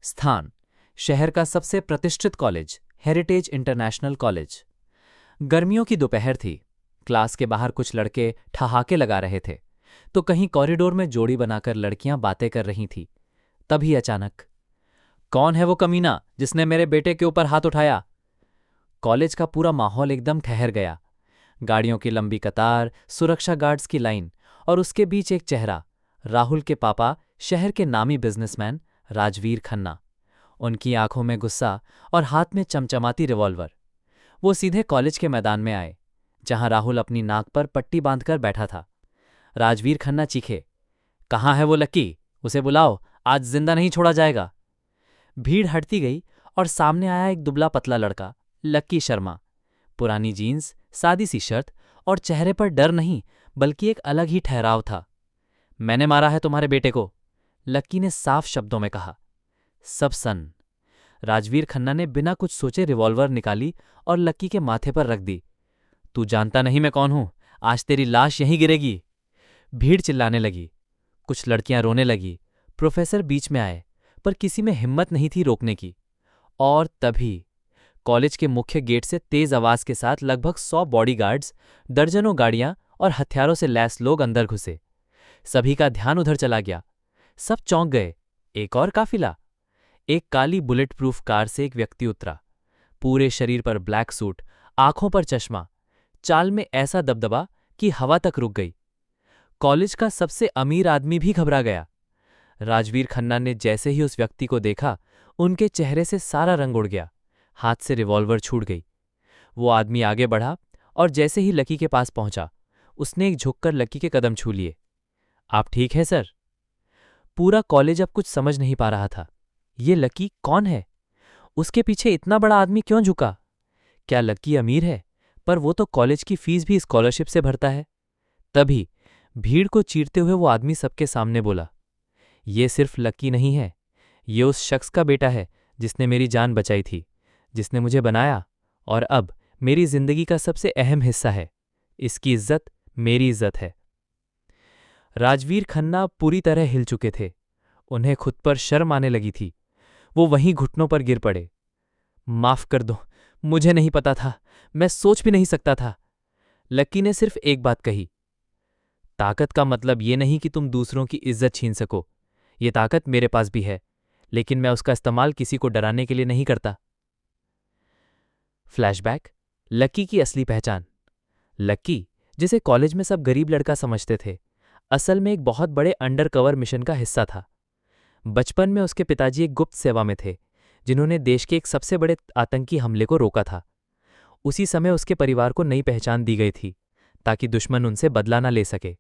स्थान, शहर का सबसे प्रतिष्ठित कॉलेज, हेरिटेज इंटरनेशनल कॉलेज। गर्मियों की दोपहर थी। क्लास के बाहर कुछ लड़के ठहाके लगा रहे थे, तो कहीं कॉरिडोर में जोड़ी बनाकर लड़कियां बातें कर रही थीं। तभी अचानक, कौन है वो कमीना जिसने मेरे बेटे के ऊपर हाथ उठाया? कॉलेज का पूरा माहौल एकदम ठहर गया। गाड़ियों की लंबी कतार, सुरक्षा गार्ड्स की लाइन, और उसके बीच एक चेहरा, राहुल के पापा, शहर के नामी बिजनेसमैन राजवीर खन्ना। उनकी आंखों में गुस्सा और हाथ में चमचमाती रिवॉल्वर। वो सीधे कॉलेज के मैदान में आए, जहां राहुल अपनी नाक पर पट्टी बांधकर बैठा था। राजवीर खन्ना चीखे, कहाँ है वो लक्की? उसे बुलाओ, आज जिंदा नहीं छोड़ा जाएगा। भीड़ हटती गई और सामने आया एक दुबला पतला लड़का, लक्की शर्मा। पुरानी जीन्स, सादी सी शर्ट और चेहरे पर डर नहीं बल्कि एक अलग ही ठहराव था। मैंने मारा है तुम्हारे बेटे को, लक्की ने साफ शब्दों में कहा। सब सन। राजवीर खन्ना ने बिना कुछ सोचे रिवॉल्वर निकाली और लक्की के माथे पर रख दी। तू जानता नहीं मैं कौन हूं, आज तेरी लाश यहीं गिरेगी। भीड़ चिल्लाने लगी, कुछ लड़कियां रोने लगी। प्रोफेसर बीच में आए, पर किसी में हिम्मत नहीं थी रोकने की। और तभी कॉलेज के मुख्य गेट से तेज आवाज के साथ लगभग 100 बॉडीगार्ड्स, दर्जनों गाड़ियां और हथियारों से लैस लोग अंदर घुसे। सभी का ध्यान उधर चला गया। सब चौंक गए। एक और काफिला। एक काली बुलेट प्रूफ कार से एक व्यक्ति उतरा, पूरे शरीर पर ब्लैक सूट, आंखों पर चश्मा, चाल में ऐसा दबदबा कि हवा तक रुक गई। कॉलेज का सबसे अमीर आदमी भी घबरा गया। राजवीर खन्ना ने जैसे ही उस व्यक्ति को देखा, उनके चेहरे से सारा रंग उड़ गया। हाथ से रिवॉल्वर छूट गई। वो आदमी आगे बढ़ा और जैसे ही लकी के पास पहुंचा, उसने एक झुककर लकी के कदम छू लिए। आप ठीक हैं सर? पूरा कॉलेज अब कुछ समझ नहीं पा रहा था। ये लकी कौन है? उसके पीछे इतना बड़ा आदमी क्यों झुका? क्या लकी अमीर है? पर वो तो कॉलेज की फीस भी स्कॉलरशिप से भरता है। तभी भीड़ को चीरते हुए वो आदमी सबके सामने बोला, ये सिर्फ लकी नहीं है, ये उस शख्स का बेटा है जिसने मेरी जान बचाई थी, जिसने मुझे बनाया और अब मेरी जिंदगी का सबसे अहम हिस्सा है। इसकी इज्जत मेरी इज्जत है। राजवीर खन्ना पूरी तरह हिल चुके थे। उन्हें खुद पर शर्म आने लगी थी। वो वहीं घुटनों पर गिर पड़े। माफ कर दो, मुझे नहीं पता था, मैं सोच भी नहीं सकता था। लक्की ने सिर्फ एक बात कही, ताकत का मतलब ये नहीं कि तुम दूसरों की इज्जत छीन सको। ये ताकत मेरे पास भी है, लेकिन मैं उसका इस्तेमाल किसी को डराने के लिए नहीं करता। फ्लैशबैक, लक्की की असली पहचान। लक्की, जिसे कॉलेज में सब गरीब लड़का समझते थे, असल में एक बहुत बड़े अंडरकवर मिशन का हिस्सा था। बचपन में उसके पिताजी एक गुप्त सेवा में थे, जिन्होंने देश के एक सबसे बड़े आतंकी हमले को रोका था। उसी समय उसके परिवार को नई पहचान दी गई थी, ताकि दुश्मन उनसे बदला न ले सके।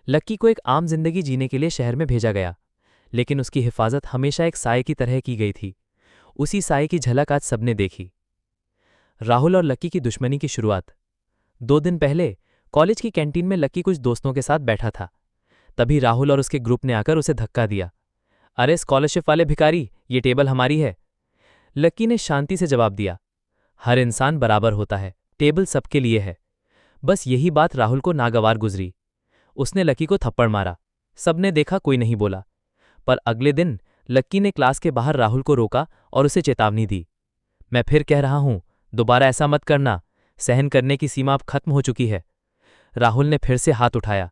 लक्की को एक आम जिंदगी जीने के लिए शहर में भेजा गया, लेकिन उसकी हिफाजत हमेशा एक साये की तरह की गई थी। उसी साये की झलक आज सबने देखी। राहुल और लक्की की दुश्मनी की शुरुआत। 2 दिन पहले कॉलेज की कैंटीन में लक्की कुछ दोस्तों के साथ बैठा था। तभी राहुल और उसके ग्रुप ने आकर उसे धक्का दिया। अरे स्कॉलरशिप वाले भिखारी, ये टेबल हमारी है। लक्की ने शांति से जवाब दिया, हर इंसान बराबर होता है, टेबल सबके लिए है। बस यही बात राहुल को नागवार गुजरी। उसने लक्की को थप्पड़ मारा। सबने देखा, कोई नहीं बोला। पर अगले दिन लक्की ने क्लास के बाहर राहुल को रोका और उसे चेतावनी दी, मैं फिर कह रहा हूं, दोबारा ऐसा मत करना, सहन करने की सीमा अब खत्म हो चुकी है। राहुल ने फिर से हाथ उठाया,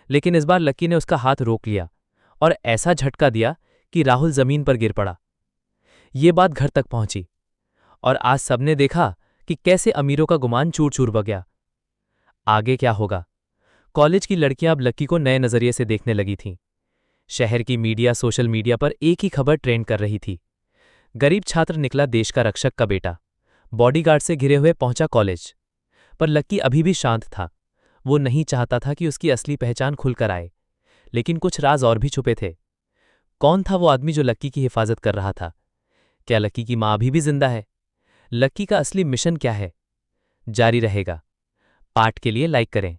लेकिन इस बार लक्की ने उसका हाथ रोक लिया और ऐसा झटका दिया कि राहुल जमीन पर गिर पड़ा। ये बात घर तक पहुंची और आज सबने देखा कि कैसे अमीरों का गुमान चूर चूर हो गया। आगे क्या होगा? कॉलेज की लड़कियां अब लक्की को नए नजरिए से देखने लगी थीं। शहर की मीडिया, सोशल मीडिया पर एक ही खबर ट्रेंड कर रही थी, गरीब छात्र निकला देश का रक्षक का बेटा, बॉडीगार्ड से घिरे हुए पहुंचा कॉलेज। पर लक्की अभी भी शांत था। वो नहीं चाहता था कि उसकी असली पहचान खुलकर आए, लेकिन कुछ राज और भी छुपे थे। कौन था वो आदमी जो लक्की की हिफाजत कर रहा था? क्या लक्की की मां अभी भी जिंदा है? लक्की का असली मिशन क्या है? जारी रहेगा। पाठ के लिए लाइक करें।